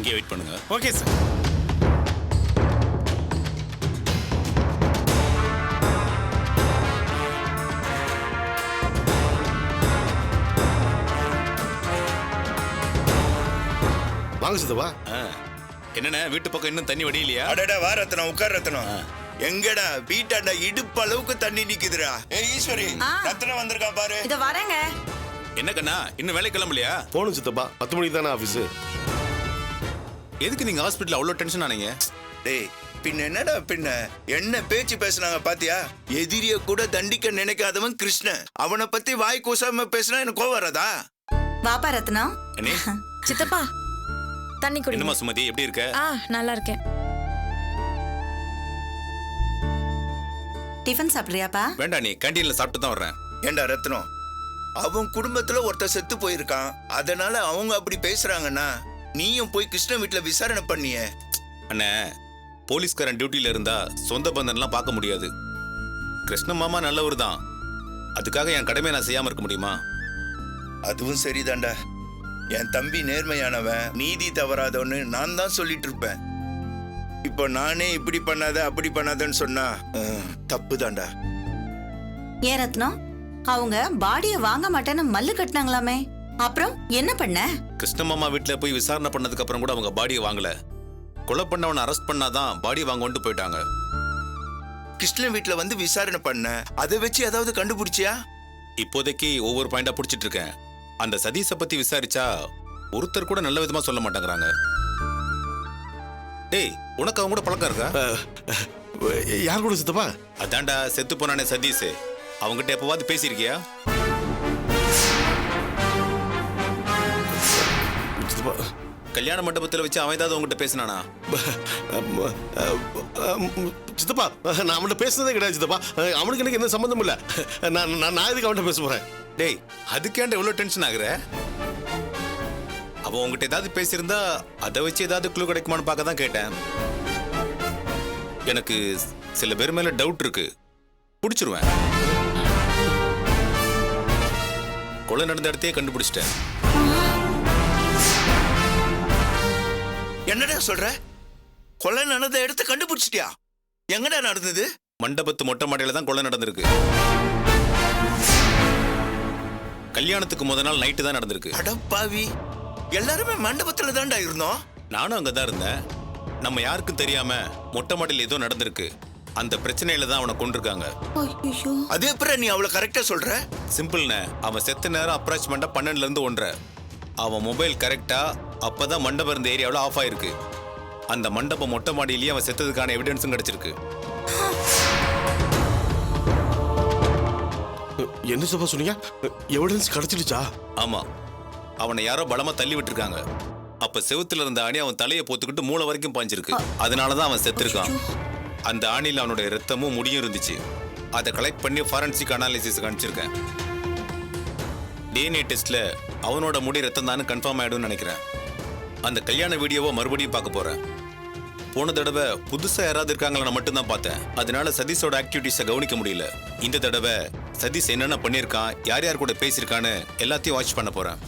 இங்கே வெயிட் பண்ணுங்க. Okay sir. வாங்க சித்தப்பா. என்னண்ணே வீட்டு பக்கம் இன்னும் தண்ணி வடியிலையா? அடடா வா ரத்னம், உட்கார் ரத்னம். எங்கடா வீட்டாண்ட இடுப்பு அளவுக்கு தண்ணி நிக்குதுடா. ஈஸ்வரி, ரத்னம் வந்திருக்கான் பாரு. இத வரேங்க. என்ன கண்ணா இன்னும் வேலை கிளம்பலையா? போகணும் சித்தப்பா, 10 மணிக்கு தானே ஆஃபீஸு. எதுக்கு நீங்க ஹாஸ்பிட்டல் அவ்வளோ டென்ஷன் ஆனீங்க? டேய் பின்ன என்னடா பின்ன என்ன பேச்சு பேசுனாங்க பாத்தியா? எதிரிய கூட தண்டிக்க நினைக்காதவன் கிருஷ்ணன். அவனை பத்தி வாய் கூசாம பேசினா எனக்கு கோவம் வராதா? பாப்பா ரத்னம். அண்ணே சித்தப்பா தண்ணி குடி. என்னம்மா சுமதி எப்படி இருக்க? நல்லா இருக்கேன். டிஃபன் சாப்பிடுறியாப்பா? வேண்டாம், நீ கேண்டீன்ல சாப்பிட்டு தான் வர்றேன். ஏண்டா ரத்னம், அவன் குடும்பத்துல ஒருத்தர் செத்து போயிருக்கான், அதனால அவங்க அப்படி பேசுறாங்கன்னா நீயும் போய் கிருஷ்ண வீட்டுல விசாரணை பண்ணிய. அண்ணே போலீஸ்காரன் டியூட்டில இருந்தா சொந்த பந்தன்லாம் பார்க்க முடியாது. கிருஷ்ண மாமா நல்லவர் தான், அதுக்காக என் கடமையை நான் செய்யாம இருக்க முடியுமா? அதுவும் சரிதான்டா. என் தம்பி நேர்மையானவன், நீதி தவறாதவன்னு நான் தான் சொல்லிட்டு இருப்பேன். இப்போ நானே இப்படி பண்ணாத அப்படி பண்ணாதன்னு சொன்னா தப்பு தான்டா. ஏன் ரத்னம், அவங்க பாடிய வாங்க மாட்டேன்னு மல்லு கட்டினாங்களாமே, அப்புறம் என்ன பண்ண? கிருஷ்ண மாமா வீட்டுல போய் விசாரணை பண்ணதுக்கு அப்புறம் கூட அவங்க பாடியை வாங்கல. கொலை பண்ணவனை அரெஸ்ட் பண்ணாதான் பாடியை வாங்க போயிட்டாங்க. கிருஷ்ண வீட்டுல வந்து விசாரணை பண்ண, அதை வச்சு ஏதாவது கண்டுபிடிச்சியா? இப்போதைக்கு ஒவ்வொரு பாயிண்டா புடிச்சிட்டு இருக்கேன். அந்த சதீஷை பத்தி விசாரிச்சா ஒருத்தர் கூட நல்ல விதமா சொல்ல மாட்டேங்கிறாங்க. டேய் உனக்கு அவங்க கூட பழக்கம் இருக்கா? யார் கூட சித்தப்பா? அதான்டா செத்து போனானே சதீஷ், அவங்ககிட்ட எப்பவாவது பேசியிருக்கியா? சித்தப்பா கல்யாண மண்டபத்தில் வச்சு அவன் ஏதாவது உங்ககிட்ட பேசினானா? சித்தப்பா நான் அவன்கிட்ட பேசுனதே கிடையாது சித்தப்பா. அவனுக்கு எனக்கு எந்த சம்பந்தமும் இல்லை. நான் எதுக்கு அவன்கிட்ட பேச போறேன்? டேய் அதுக்கேண்ட எவ்வளவு டென்ஷன் ஆகுற? அவன் உங்ககிட்ட ஏதாவது பேசியிருந்தா அதை வச்சு ஏதாவது க்ளூ கிடைக்குமான்னு பார்க்க தான் கேட்டேன். எனக்கு சில பேர் மேல டவுட் இருக்கு, பிடிச்சிருவேன். கொலை நடந்த இடத்தையே கண்டுபிடிச்சிட்டேன். என்னடா சொல்ற? கொலை நடந்த இடத்த கண்டுபிடிச்சிட்டியா? எங்கடா நடந்தது? மண்டபத்து மொட்டை மாடியில தான் கொலை நடந்திருக்கு. கல்யாணத்துக்கு முத நாள் நைட்டு தான் நடந்திருக்கு. அடப்பாவி, எல்லாருமே மண்டபத்துல தான்டா இருந்தோம். நானும் அங்கதான் இருந்தேன். நம்ம யாருக்கும் தெரியாம மொட்டை மாடியில் ஏதோ நடந்திருக்கு. அந்த பிரச்சனையில தான் அவனை கொண்டிருக்காங்க. அதே அப்புறம் நீ அவ்வளவு கரெக்டா சொல்ற? சிம்பிள்னு, அவன் செத்த நேரம் அப்ராச்மெண்டா 12ல இருந்து 1:30. அவன் மொபைல் கரெக்டா அப்பதான் மண்டபம் இருந்த ஏரியாவில் ஆஃப் ஆயிருக்கு. அந்த மண்டபம் மொட்டை மாடியிலேயே அவன் செத்ததுக்கான எவிடன்ஸும் கிடைச்சிருக்கு. என்ன சித்தப்பா சொன்னீங்க? எவிடன்ஸ் கிடைச்சிடுச்சா? ஆமா, அவனை யாரோ பலமா தள்ளி விட்டுருக்காங்க. அப்ப செவுத்துல இருந்த ஆணி அவன் தலையை போத்துக்கிட்டு மூளை வரைக்கும் பாஞ்சிருக்கு. அதனாலதான் அவன் செத்துருக்கான். அந்த ஆணியில் அவனுடைய ரத்தமும் முடியும் இருந்துச்சு. அதை கலெக்ட் பண்ணி ஃபாரன்சிக் அனாலிசிஸ் அனுப்பிச்சிருக்கேன். டிஎன்ஏ டெஸ்ட்ல அவனோட முடி ரத்தம் தானே கன்ஃபார்ம் ஆயிடும்னு நினைக்கிறேன். அந்த கல்யாண வீடியோவை மறுபடியும் பார்க்க போறேன். போன தடவை புதுசா யாராவது இருக்காங்களா மட்டும்தான் பார்த்தேன். அதனால சதீஷோட ஆக்டிவிட்டிஸை கவனிக்க முடியல. இந்த தடவை சதீஷ் என்னென்ன பண்ணியிருக்கான், யார் யார் கூட பேசியிருக்கான்னு எல்லாத்தையும் வாட்ச் பண்ண போறேன்.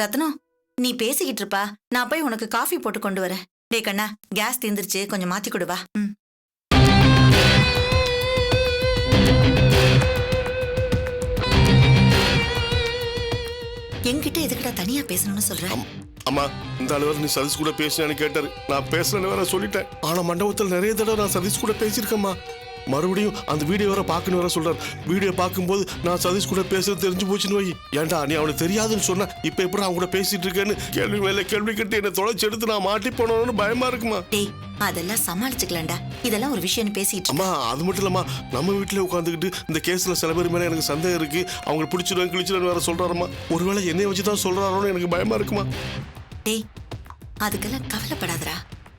ரத்னம், நீ பேசிக்கிட்டு இருப்பா, நான் போய் உனக்கு காஃபி போட்டு கொண்டு வரேன். டே கண்ணா, கேஸ் தீந்துருச்சு, கொஞ்சம் மாத்தி கொடுவா. என்கிட்ட எதுக்கிட்ட தனியா பேசணும்னு சொல்றேன்? அம்மா, இந்த அளவு நீ சதீஷ் கூட பேசினான்னு கேட்டாரு. நான் பேசுறேன்னு வேற சொல்லிட்டேன். ஆனா மண்டபத்தில் நிறைய தடவை நான் சதீஷ் கூட பேசியிருக்கேம்மா. மறுபடியும் அந்த வீடியோ வர பார்க்கணும் வர சொல்றாரு. வீடியோ பார்க்கும்போது நான் சதீஷ் கூட பேசுறது தெரிஞ்சு போச்சுன்னு வை. ஏன்டா நீ அவனுக்கு தெரியாதுன்னு சொன்னா இப்ப எப்படி அவன் கூட பேசிட்டு இருக்கேன்னு கேள்வி மேல கேள்வி கேட்டு என்ன தொலைச்சு எடுத்து நான் மாட்டி போனோன்னு பயமா இருக்குமா? டேய் அதெல்லாம் சமாளிச்சுக்கலாம்டா, இதெல்லாம் ஒரு விஷயம் பேசிட்டு. அம்மா அது மட்டும் இல்லம்மா, நம்ம வீட்டுல உட்காந்துக்கிட்டு இந்த கேஸ்ல சில பேர் மேல எனக்கு சந்தேகம் இருக்கு, அவங்க பிடிச்சிடுவேன் கிழிச்சிடுவேன் வேற சொல்றாருமா. ஒருவேளை என்னைய வச்சுதான் சொல்றாரோன்னு எனக்கு பயமா இருக்குமா. டேய் அதுக்கெல்லாம் கவலைப்படாதடா.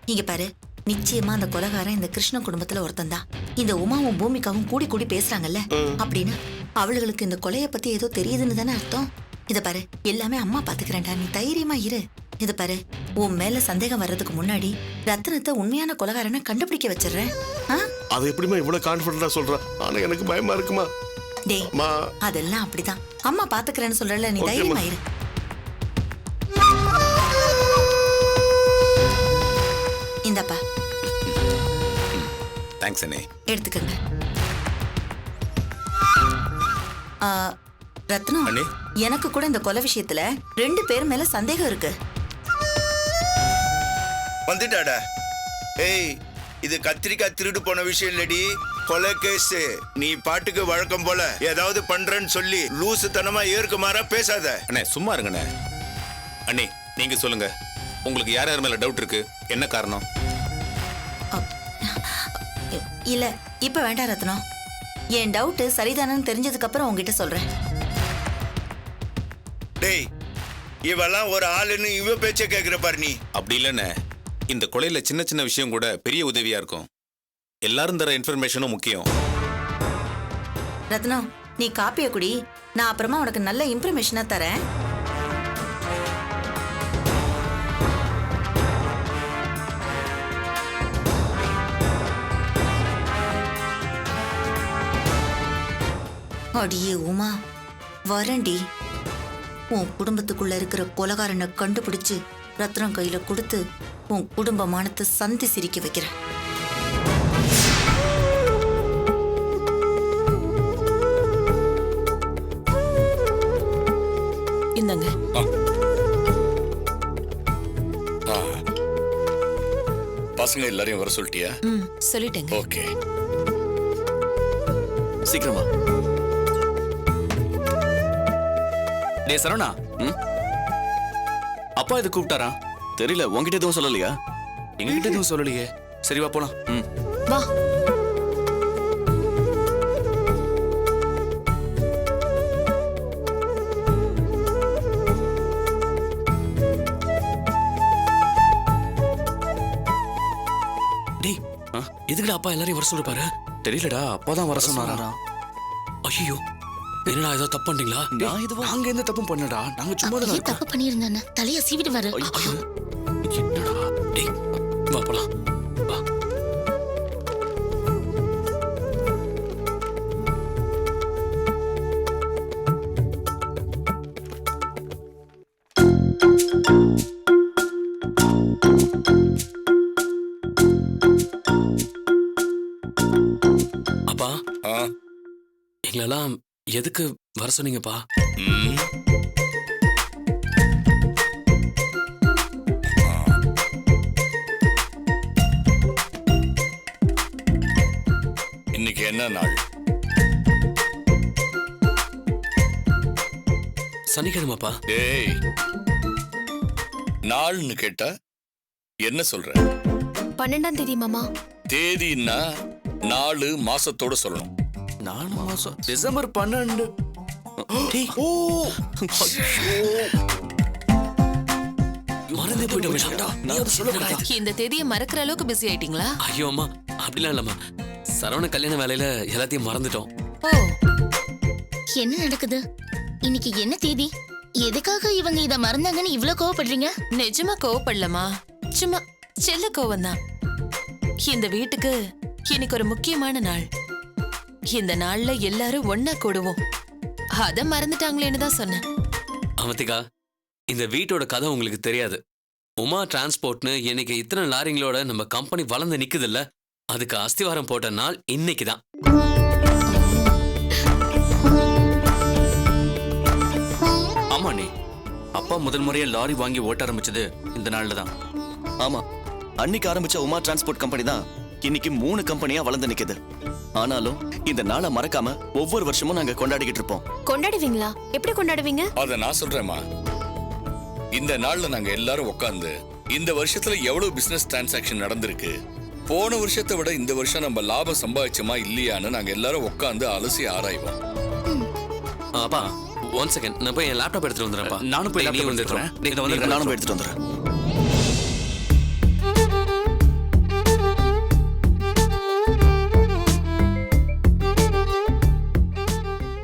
நீங்க பாரு, நிச்சயமா அந்த கொலைகாரன் இந்த கிருஷ்ண குடும்பத்துல ஒருத்தன் தான். இந்த உமாவும் பூமிகாவும் கூடி கூடி பேசுறாங்கல்ல, அப்படின்னா அவளுகளுக்கு இந்த கொலைய பத்தி ஏதோ தெரியுதுன்னு தானே அர்த்தம். இத பாரு, எல்லாமே அம்மா பாத்துக்கிறேன்டா, நீ தைரியமா இரு. இது பாரு, உன் மேல சந்தேகம் வர்றதுக்கு முன்னாடி ரத்னத்தை உண்மையான கொலைகாரனை கண்டுபிடிக்க வச்சிடுறேன். ஆ? அதை எப்படிமா இவ்வளவு கான்பிடண்டா சொல்ற? ஆனா எனக்கு பயமா இருக்குமா. டேய், அம்மா அதெல்லாம் அப்படிதான். அம்மா பாத்துக்கிறேன்னு சொல்றல, நீ ஓகேம்மா. தைரியமா இரு. இந்தப்பா தேங்க்ஸ் அண்ணே. எடுத்துக்கங்க. ஆ, ரத்னம், அண்ணே. எனக்கு கூட இந்த கொலை விஷயத்துல 2 பேர் மேல சந்தேகம் இருக்கு. வந்துட்டாடா. ஏய், இது கத்திரிக்காய் திருடு போன விஷயம் இல்லடி, கொலை கேஸ். நீ பாட்டுக்கு வழக்கம் போல ஏதாவது பண்றேன்னு சொல்லி லூசுத்தனமா ஏற்குமாறா பேசாத. அண்ணே சும்மா இருங்கண்ணே. அண்ணே நீங்க சொல்லுங்க, உங்களுக்கு யார் யார் மேல டவுட் இருக்கு? என்ன காரணம்? இல்ல, இப்ப வேண்டாம் ரத்னம். என் டவுட் சரிதானு தெரிஞ்சதுக்கு அப்புறம் உங்ககிட்ட சொல்றேன். டேய், இவெல்லாம் ஒரு ஆளுன்னு இவ பேச்ச கேக்குற பாரு நீ. அப்படி இல்லைண்ணே, இந்த கொலையில சின்ன சின்ன விஷயம் கூட பெரிய உதவியா இருக்கும். எல்லாரும் தர இன்ஃபர்மேஷனும் முக்கியம். ரத்னம், நீ காப்பிய குடி, நான் அப்புறமா உனக்கு நல்ல இன்ஃபர்மேஷனா தரேன். அடியே உமா, வரண்டி. உன் குடும்பத்துக்குள்ள இருக்கிற கொலைகாரனை கண்டுபிடிச்சு ரத்னம் கையில கொடுத்து உன் குடும்ப மானத்தை சந்தி சிரிக்க வைக்கிறேன். இந்தங்க. பசங்க எல்லாரையும் வர சொல்லிட்டியா? சொல்லிட்டேங்க. ஓகே. சீக்கிரமா. டே சரவணா, அப்பா இது கூப்பிட்டாரா? தெரியல, உன்கிட்ட எதுவும் சொல்லலையா? எங்ககிட்ட எதுவும் சொல்லலையே. சரி வா போலாம். வா. டேய், எதுக்குடா அப்பா எல்லாரையும் வர சொல்லிருப்பாரு? தெரியலடா, அப்பா தான் வர சொன்னாரா? ஐயோ, என்னடா ஏதோ தப்பு பண்ணீங்களா? நாங்க எந்த தப்பும் பண்ணடா, நாங்க சும்மா தான் ஏன் இருக்கோம். தப்பு பண்ணியிருந்தானே தலைய சீவிடுவாரு. ஐயோ, என்னடா? டேய், வா போலாம். வா. அப்பா, ஆ, எங்களெல்லாம் எதுக்கு வர சொன்னீங்கப்பா? ம். இன்னைக்கு என்ன நாள்? சனிக்கிழமைப்பா. டேய், நாள்னு கேட்டா என்ன சொல்ற? 12ஆம் தேதி மாமா. தேதின்னா நாலு மாசத்தோட சொல்லணும். 4 மாசம், டிசம்பர் 12. டேய், மறந்தே போயிட்டோம்டா. நீ அதை சொல்லக்கூடாது. இந்த தேதியை மறக்கிற அளவுக்கு பிஸி ஆயிட்டீங்களா? ஐயோ அம்மா, அப்படிலாம் இல்லம்மா. சரவண கல்யாண வேலையில எல்லாத்தையும் மறந்துட்டோம். ஓ, என்ன நடக்குது? இன்னைக்கு என்ன தேதி? எதுக்காக இவங்க இத மறந்தாங்கன்னு இவ்ளோ கோவப்படுறீங்க? நிஜமா கோவப்படலமா, சும்மா செல்ல கோவம்தான். இந்த வீட்டுக்கு இன்னைக்கு ஒரு முக்கியமான நாள். இந்த நாள்ல எல்லாரும் ஒன்னா கூடுவோம். அத மறந்துட்டாங்களேன்னு தான் சொன்னேன். அவந்திகா, இந்த வீட்டோட கதை உங்களுக்கு தெரியாது. உமா டிரான்ஸ்போர்ட்னு இன்னைக்கு இத்தனை லாரிங்களோட நம்ம கம்பெனி வளர்ந்து நிக்குது இல்ல, அதுக்கு அஸ்திவாரம் போட்ட நாள் இன்னைக்கு தான். ஆமா நீ, அப்பா முதல் முறையா லாரி வாங்கி ஓட்ட ஆரம்பிச்சது இந்த நாள்ல தான். ஆமா, அன்னைக்கு ஆரம்பிச்ச உமா டிரான்ஸ்போர்ட் கம்பெனி தான் இன்னைக்கு 3 கம்பெனியா வளர்ந்து நிக்குது. ஆனாலும் இந்த நாளை மறக்காம ஒவ்வொரு வருஷமும் நாங்க கொண்டாடிக்கிட்டு இருப்போம். கொண்டாடுவீங்களா? எப்படி கொண்டாடுவீங்க? அத நான் சொல்றேம்மா. இந்த நாள்ல நாங்க எல்லாரும் உட்கார்ந்து இந்த வருஷத்துல எவ்வளவு பிசினஸ் டிரான்சாக்ஷன் நடந்திருக்கு, போன வருஷத்தை விட இந்த வருஷம் நம்ம லாபம் சம்பாதிச்சோமா இல்லையான்னு நாங்க எல்லாரும் உட்கார்ந்து அலசி ஆராய்வோம். அப்பா, 1 செகண்ட், நான் போய் என் லேப்டாப் எடுத்துட்டு வந்துடுறேன்ப்பா. நானும் போய் லேப்டாப் எடுத்துட்டு வரேன். நானும் போய் எடுத்துட்டு வந்துடுறேன்.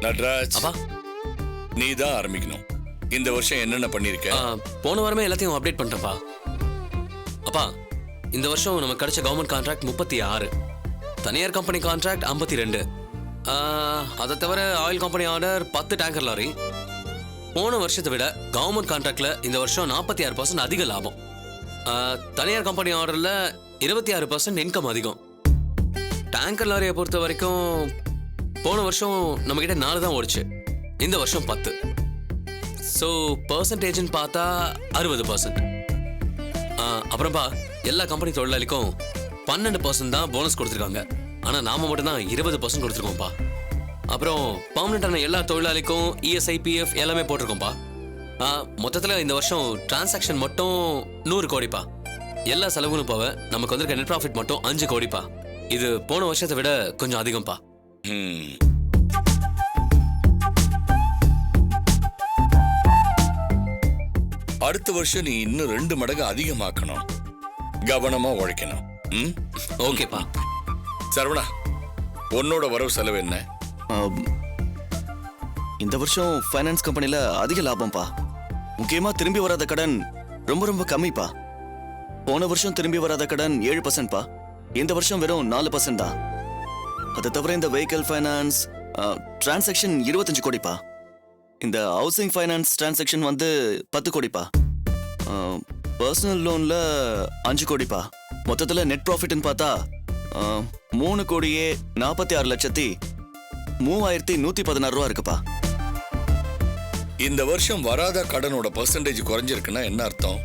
நட்ராஜ், அப்பா, நீ தான் ஆரம்பிக்கணும். இந்த வருஷம் என்னென்ன பண்ணிருக்க? போன வாரமே எல்லாத்தையும் அப்டேட் பண்ணிட்டேன்ப்பா. அப்பா, இந்த வருஷம் நமக்கு கிடைச்ச கவர்மெண்ட் கான்ட்ராக்ட் 36, தனியார் கம்பெனி கான்ட்ராக்ட் 52. அதை தவிர oil company order 10 tanker lorry. போன வருஷத்தை விட கவர்மெண்ட் கான்ட்ராக்ட்ல இந்த வருஷம் 46% அதிக லாபம். தனியார் கம்பெனி ஆர்டர்ல 26% இன்கம் அதிகம். டேங்கர் லாரியை பொறுத்த வரைக்கும் போன வருஷம் நம்ம கிட்ட 4 தான் ஓடிச்சு, இந்த வருஷம் 10. ஸோ பர்சன்டேஜ்னு பார்த்தா 60%. அப்புறம்ப்பா, எல்லா கம்பெனி தொழிலாளிக்கும் 12% தான் போனஸ் கொடுத்துருக்காங்க. ஆனால் நாம மட்டும் தான் 20% கொடுத்துருக்கோம்ப்பா. அப்புறம் பர்மனெண்டான எல்லா தொழிலாளிக்கும் இஎஸ்ஐ, பிஎஃப் எல்லாமே போட்டிருக்கோம்ப்பா. மொத்தத்தில் இந்த வருஷம் டிரான்சாக்ஷன் மட்டும் 100 கோடிப்பா. எல்லா செலவுகளும் போக நமக்கு வந்திருக்க நெட் ப்ராஃபிட் மட்டும் 5 கோடிப்பா. இது போன வருஷத்தை விட கொஞ்சம் அதிகம்ப்பா. அடுத்த வருஷம் நீ இன்னும் 2 மடங்கு அதிகமாக்கணும். கவனமா உழைக்கணும். ஓகேப்பா. சரவணா, உன்னோட வரவு செலவு என்ன? இந்த வருஷம் ஃபைனான்ஸ் கம்பெனில அதிக லாபம்ப்பா. முக்கியமா திரும்பி வராத கடன் ரொம்ப ரொம்ப கம்மிப்பா. போன வருஷம் திரும்பி வராத கடன் 7%பா. இந்த வருஷம் வெறும் 4% தான். அதை தவிர இந்த வெஹிக்கிள் ஃபைனான்ஸ் டிரான்சாக்ஷன் 25 கோடிப்பா. இந்த ஹவுசிங் ஃபைனான்ஸ் டிரான்சாக்ஷன் வந்து 10 கோடிப்பா. பர்சனல் லோன்ல 5 கோடிப்பா. மொத்தத்தில் நெட் ப்ராஃபிட்னு பார்த்தா 3,46,03,116 ரூபா இருக்குப்பா. இந்த வருஷம் வராத கடனோட பர்சன்டேஜ் குறைஞ்சிருக்குன்னா என்ன அர்த்தம்?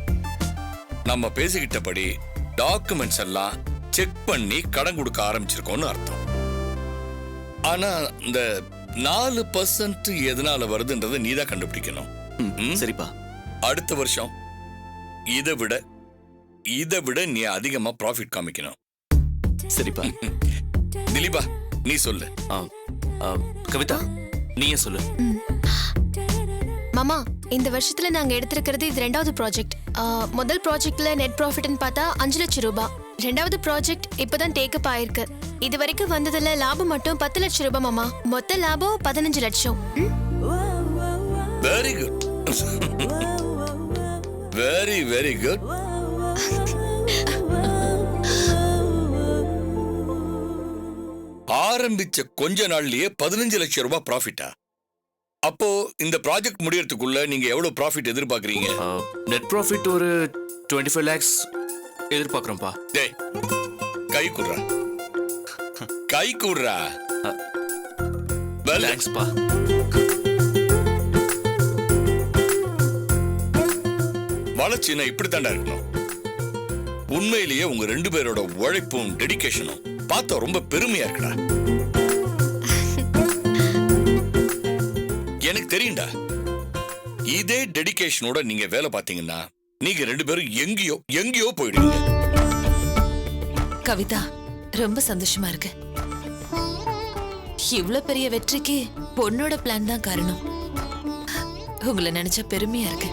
நம்ம பேசிக்கிட்டபடி டாக்குமெண்ட்ஸ் எல்லாம் செக் பண்ணி கடன் கொடுக்க ஆரம்பிச்சிருக்கோம்னு அர்த்தம். ஆனா இந்த 4% எதனால வருதுன்றதை நீ தான் கண்டுபிடிக்கணும். சரிப்பா. அடுத்த வருஷம் இதை விட நீ அதிகமா ப்ராஃபிட் காமிக்கணும். சரிப்பா. திலீபா, நீ சொல்லு. கவிதா, நீயே சொல்லு. மாமா, இந்த வருஷத்துல நாங்க எடுத்திருக்கிறது இது 2வது ப்ராஜெக்ட். முதல் ப்ராஜெக்ட்ல நெட் ப்ராஃபிட்னு பார்த்தா 5 லட்சம் ரூபாய். 2வது ப்ராஜெக்ட் இப்பதான் டேக்கப் ஆயிருக்கு. இது வரைக்கும் வந்ததுல லாபம் மட்டும் 10 லட்சம் ரூபாய் மாமா. மொத்த லாபம் 15 லட்சம். Very good, very very good. ஆரம்பிச்ச கொஞ்ச நாள்லயே 15 லட்சம் ரூபாய் ப்ராஃபிட்டா? அப்போ இந்த ப்ராஜெக்ட் முடியறதுக்குள்ள நீங்க எவ்வளவு ப்ராஃபிட் எதிர்பார்க்கறீங்க? நெட் ப்ராஃபிட் ஒரு 25 lakhs எதிர்பார்க்கறோம்ப்பா. டேய், கை குடுறா, கை குடுறா. தேங்க்ஸ்ப்பா. வளர்ச்சினா இப்படித்தாண்டா இருக்கணும். உண்மையிலேயே உங்க 2 பேரோட உழைப்பும் டெடிகேஷனும் பார்த்தா ரொம்ப பெருமையா இருக்குடா. எனக்கு தெரியும்டா, இதே டெடிகேஷனோட நீங்க வேலை பார்த்தீங்கன்னா நீங்க 2 பேரும் எங்கேயோ போயிடுவீங்க. கவிதா, ரொம்ப சந்தோஷமா இருக்கு. இவ்வளவு பெரிய வெற்றிக்கு பொண்ணோட பிளான் தான் காரணம். உங்களை நினைச்சா பெருமையா இருக்கு.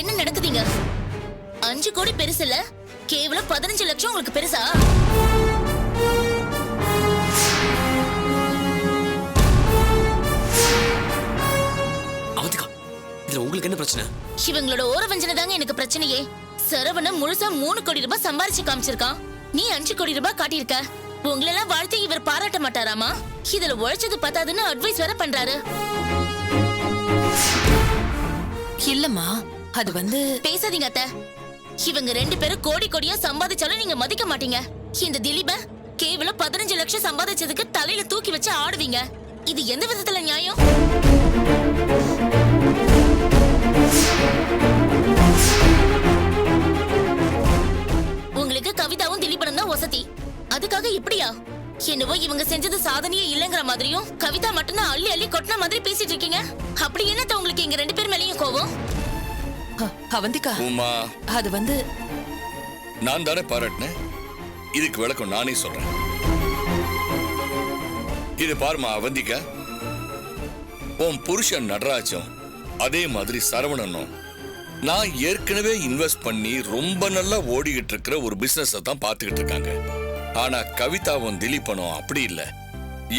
என்ன நடக்குதுங்க? 5 கோடி பெருசு இல்ல, கேவலம் 15 லட்சம் உங்களுக்கு பெருசா? அவதிகா, இதுல உங்களுக்கு என்ன பிரச்சனை? இவங்களோட ஓரவஞ்சனை தாங்க எனக்கு பிரச்சனையே. சரவணன் முழுசா 3 கோடி ரூபாய் சம்பாரிச்சு காமிச்சிருக்கான். நீ 5 கோடி ரூபாய் காட்டியிருக்க. உங்களெல்லாம் வாழ்த்து இவர் பாராட்ட மாட்டாராமா? இதுல உழைச்சது பத்தாதுன்னு அட்வைஸ் வேற பண்றாரு. இல்லம்மா, அது வந்து பேசாதீங்க அத்தை. இவங்க 2 பேரும் கோடி கோடியா சம்பாதிச்சாலும் நீங்க மதிக்க மாட்டீங்க. இந்த திலீப கேவலம் 15 லட்சம் சம்பாதிச்சதுக்கு தலையில தூக்கி வச்சு ஆடுவீங்க. இது எந்த விதத்துல நியாயம்? உங்களுக்கு கவிதாவும் திலீபனும் தான் வசதி. அதுக்காக இப்படியா? என்னவோ இவங்க செஞ்சது சாதனையே இல்லங்கிற மாதிரியும் கவிதா மட்டும்தான் அள்ளி அள்ளி கொட்டின மாதிரி பேசிட்டு இருக்கீங்க. அப்படி என்னத்த உங்களுக்கு எங்க 2 பேர் மேலயும் கோவம்? அவந்திகா, உமா, அது வந்து நான் தானே பாராட்டினேன். இதுக்கு விளக்கம் நானே சொல்றேன். இது பாருமா அவந்திகா, உன் புருஷன் நடராஜும் அதே மாதிரி சரவணனும் நான் ஏற்கனவே இன்வெஸ்ட் பண்ணி ரொம்ப நல்லா ஓடிக்கிட்டு இருக்கிற ஒரு பிசினஸ் தான் பார்த்துக்கிட்டு இருக்காங்க. ஆனா கவிதாவும் திலீபனும் அப்படி இல்லை.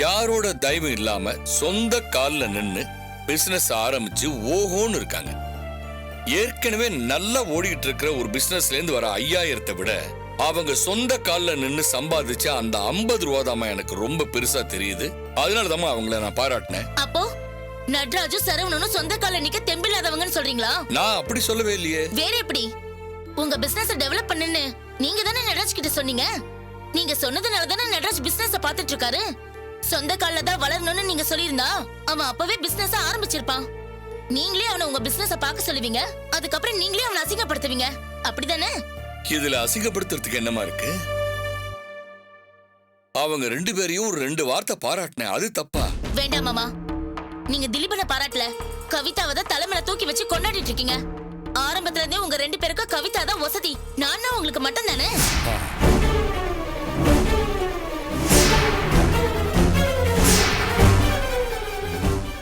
யாரோட தயவு இல்லாம சொந்த கால்ல நின்னு பிசினஸ் ஆரம்பிச்சு ஓஹோன்னு இருக்காங்க. ஏற்கனவே நல்லா ஓடிட்டு இருக்கிற ஒரு பிசினஸ்ல இருந்து வர 5000 விட அவங்க சொந்த கால்ல நின்னு சம்பாதிச்ச அந்த 50 ரூபா தான் எனக்கு ரொம்ப பெருசா தெரியுது. அதனாலதான் அவங்கள நான் பாராட்டினேன். அப்போ நட்ராஜு சரவணனும் சொந்த கால நிக்க தெம்பில்லாதவங்கன்னு சொல்றீங்களா? நான் அப்படி சொல்லவே இல்லையே. வேற எப்படி? உங்க பிசினஸ் டெவலப் பண்ணுன்னு நீங்க தானே நட்ராஜ் கிட்ட சொன்னீங்க. நீங்க சொன்னதுனால தானே நட்ராஜ் பிசினஸ் பார்த்துட்டு இருக்காரு. சொந்த கால்ல தான் வளரணும்னு நீங்க சொல்லியிருந்தா அவன் அப்பவே பிசினஸ் ஆரம்பிச்சிருப்பான். நீங்களே அவனை உங்க பிசினஸ் பார்க்க சொல்லுவீங்க, அதுக்கப்புறம் நீங்களே அவனை அசிங்கப்படுத்துவீங்க, அப்படிதானே? இதுல அசிங்கப்படுத்துறதுக்கு என்னமா இருக்கு? அவங்க 2 பேரையும் ஒரு 2 வார்த்தை பாராட்டினேன், அது தப்பா? வேண்டாம் மாமா, நீங்க திலீபனை பாராட்டல, கவிதாவை தான் தலைமையில தூக்கி வச்சு கொண்டாடிட்டு இருக்கீங்க. ஆரம்பத்துல இருந்தே உங்க 2 பேருக்கும் கவிதா தான் வசதி, நான் உங்களுக்கு மட்டும் தானே.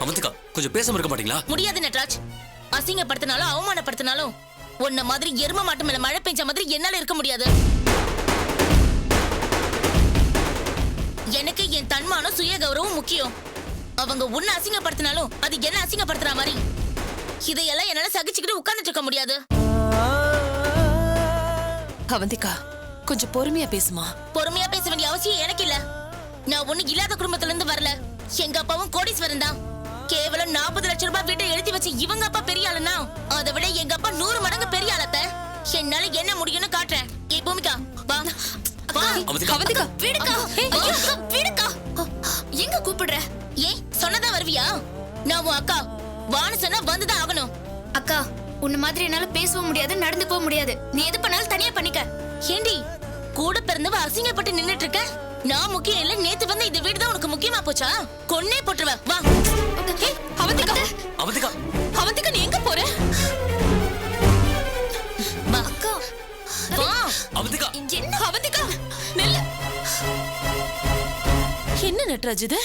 அவந்திகா, கொஞ்சம் பேசாம இருக்க மாட்டீங்களா? முடியாது நட்ராஜ். அசிங்கப்படுத்தினாலும் அவமானப்படுத்தினாலும் உன்ன மாதிரி எரும மாட்டு மேல மழை பெஞ்ச மாதிரி என்னால இருக்க முடியாது. எனக்கு என் தன்மானம் சுய கௌரவம் முக்கியம். அவங்க உன்னை அசிங்கப்படுத்தினாலும் அது என்ன அசிங்கப்படுத்துற மாதிரி. இதையெல்லாம் என்னால சகிச்சுக்கிட்டு உட்கார்ந்துட்டு இருக்க முடியாது. அவந்திகா, கொஞ்சம் பொறுமையா பேசுமா. பொறுமையா பேச வேண்டிய அவசியம் எனக்கு இல்ல. நான் ஒண்ணு இல்லாத குடும்பத்துல இருந்து வரல. எங்க அப்பாவும் கோடீஸ்வரன் தான். கேவலம் 40 லட்சம் ரூபாய் வீட்டை எழுதி வச்சு இவங்க அப்பா பெரிய ஆளுனா அதை விட எங்க அப்பா 100 மடங்கு பெரிய ஆளத்த. என்னால என்ன முடியும்னு காட்டுறேன். ஏ பூமிகா, வா வா. அவந்திகா, விடுக்கா, விடுக்கா. எங்க கூப்பிடுற? ஏய், சொன்னதா வருவியா? நான் உன் அக்கா, வான்னு சொன்னா வந்துதான் ஆகணும். அக்கா, உன்ன மாதிரி என்னால பேசவும் முடியாது, நடந்துக்கவும் முடியாது. நீ எது பண்ணாலும் தனியா பண்ணிக்க. ஏண்டி, கூட பிறந்தவ அசிங்கப்பட்டு நின்னுட்டு இருக்க? நான் முக்கியம் இல்ல, நேத்து வந்த இந்த வீடு தான் உனக்கு முக்கியமா போச்சா? கொன்னே போட்டுருவ. வா. அவந்திகா, அவந்திகா, அவந்திகா, நீ எங்க போற? வா அக்கா, வா. அவந்திகா, என்ன அவந்திகா, நில்லு. என்ன நட்ராஜ் இது?